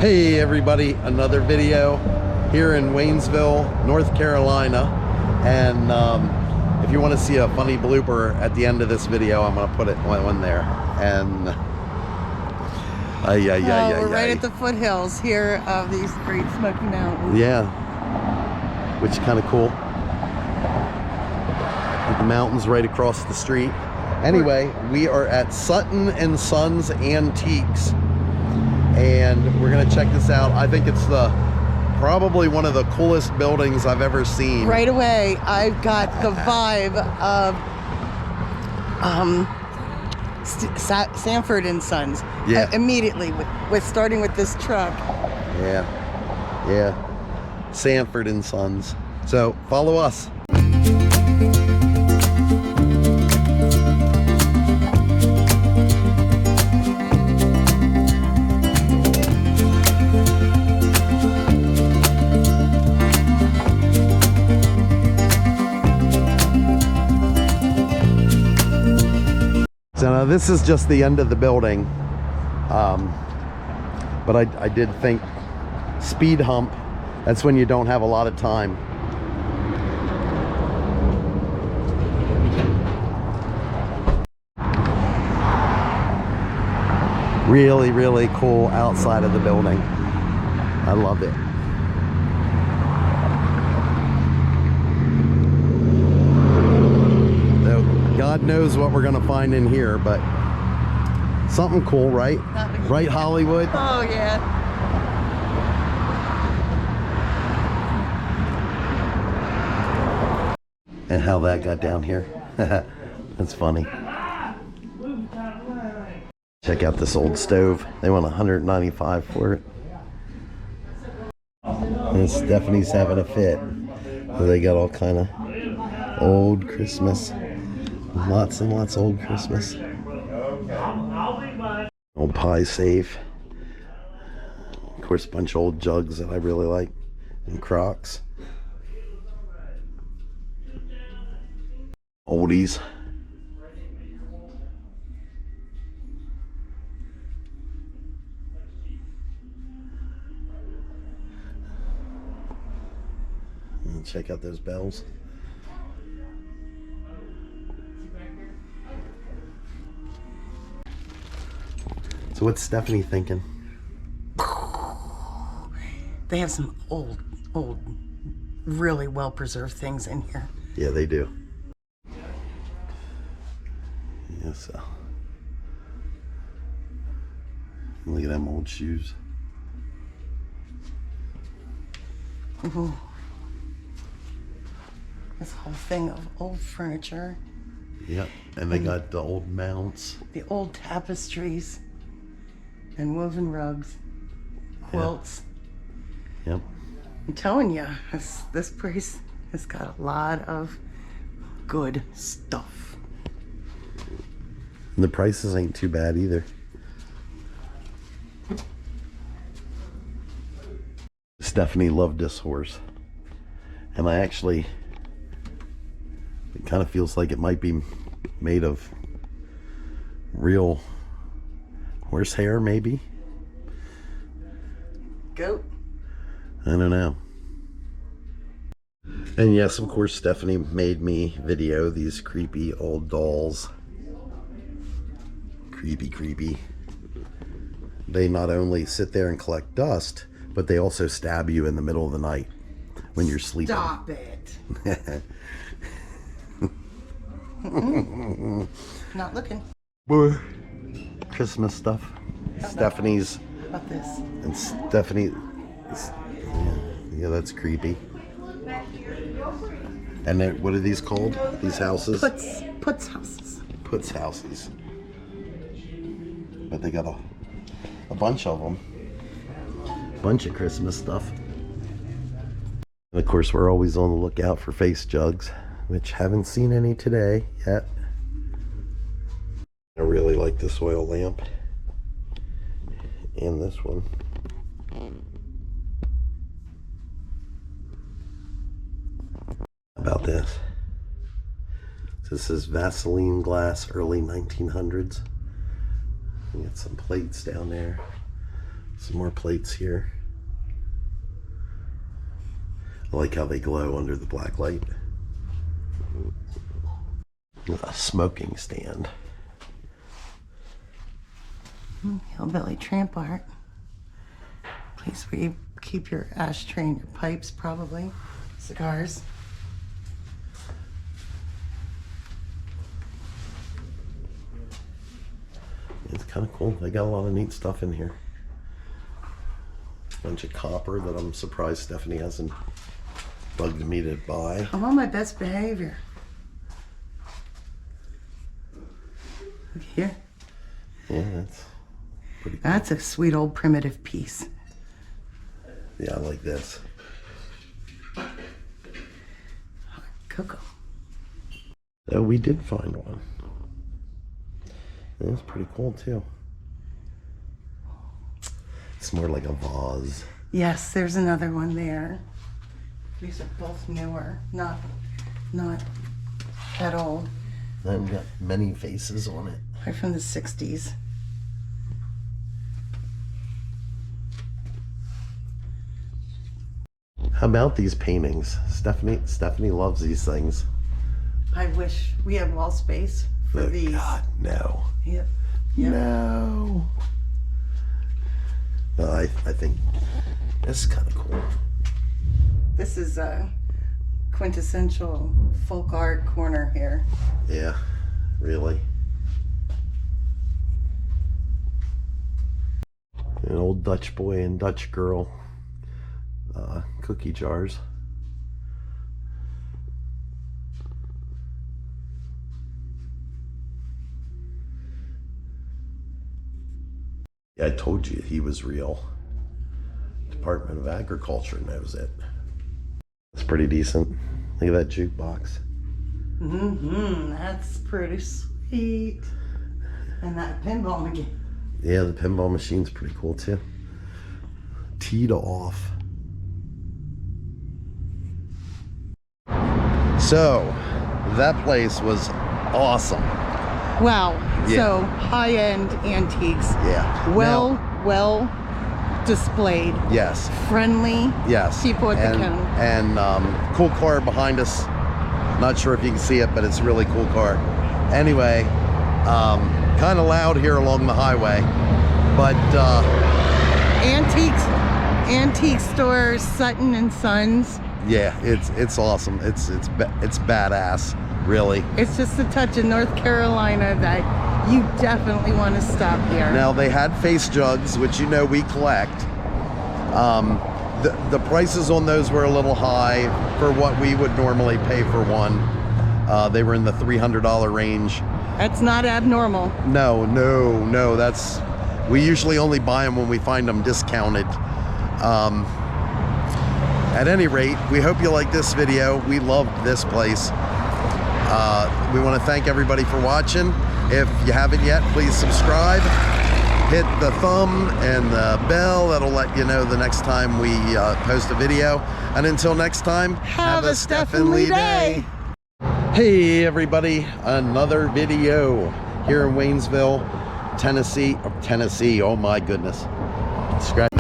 Hey everybody, another video here in Waynesville, North Carolina. And if you want to see a funny blooper at the end of this video, I'm going to put it one there. And we're right at the foothills here of these Great Smoky Mountains. Yeah, which is kind of cool. With the mountains right across the street. Anyway, we are at Sutton Sons Antiques. And we're gonna check this out. I think it's probably one of the coolest buildings I've ever seen. Right away, I've got the vibe of Sanford and Sons. Yeah. Immediately with starting with this truck. Yeah, Sanford and Sons. So follow us. So now this is just the end of the building, but I did think speed hump, that's when you don't have a lot of time. Really, really cool outside of the building. I love it. God knows what we're gonna find in here, but something cool, right? Right, Hollywood? Oh yeah. And how that got down here. That's funny. Check out this old stove. They want $195 for it. And Stephanie's having a fit. So they got all kind of old Christmas. Lots and lots of old Christmas. Old pie safe. Of course, a bunch of old jugs that I really like. And Crocs. Oldies. And check out those bells. So what's Stephanie thinking? They have some old, really well-preserved things in here. Yeah, they do. Yeah, so. Look at them old shoes. Ooh. This whole thing of old furniture. Yep, and they got the old mounts. The old tapestries. And woven rugs, quilts. Yeah. Yep. I'm telling you, this place has got a lot of good stuff. And the prices ain't too bad either. Stephanie loved this horse. And it kind of feels like it might be made of real horsehair, maybe? Goat? I don't know. And yes, of course, Stephanie made me video these creepy old dolls. Creepy. They not only sit there and collect dust, but they also stab you in the middle of the night when you're sleeping. Stop it. Not looking. Christmas stuff. Stephanie's. How about this? And Stephanie. Yeah, that's creepy. And then, what are these called? These houses? Puts houses. Puts houses. But they got a bunch of them. Bunch of Christmas stuff. And of course, we're always on the lookout for face jugs, which haven't seen any today yet. I really like this oil lamp. And this one. About this. This is Vaseline glass, early 1900s. We got some plates down there. Some more plates here. I like how they glow under the black light. A smoking stand. Hillbilly tramp art. Place where you keep your ashtray and your pipes, probably. Cigars. It's kind of cool. They got a lot of neat stuff in here. Bunch of copper that I'm surprised Stephanie hasn't bugged me to buy. I'm on my best behavior. Look here. Yeah, that's pretty cool. That's a sweet old primitive piece. Yeah, I like this. Cocoa. Oh, we did find one. That's pretty cool too. It's more like a vase. Yes, there's another one there. These are both newer, not that old. Then got many faces on it. Right from the 60s. How about these paintings? Stephanie loves these things. I wish we had wall space for Oh, these. God, no. Yep. No. I think this is kind of cool. This is a quintessential folk art corner here. Yeah, really. An old Dutch boy and Dutch girl cookie jars. Yeah, I told you he was real. Department of Agriculture knows it. It's pretty decent. Look at that jukebox. That's pretty sweet. And that pinball machine. Yeah, the pinball machine's pretty cool too. Teed off. So, that place was awesome. Wow. Yeah. So high-end antiques. Yeah. Well Now, displayed. yes. Friendly. Yes. People at the counter. And cool car behind us. Not sure if you can see it, but it's a really cool car. Anyway, kind of loud here along the highway, but Antique stores, Sutton Sons. yeah, it's awesome. It's badass, really. It's just a touch of North Carolina that you definitely want to stop here. Now they had face jugs, which you know we collect. The prices on those were a little high for what we would normally pay for one. They were in the $300 range. That's not abnormal. No, we usually only buy them when we find them discounted. At any rate, we hope you like this video. We loved this place. We want to thank everybody for watching. If you haven't yet, please subscribe. Hit the thumb and the bell. That'll let you know the next time we post a video. And until next time, Have a Steph-N-Lee day. Hey everybody, another video here in Waynesville, Tennessee. Oh my goodness. Subscribe.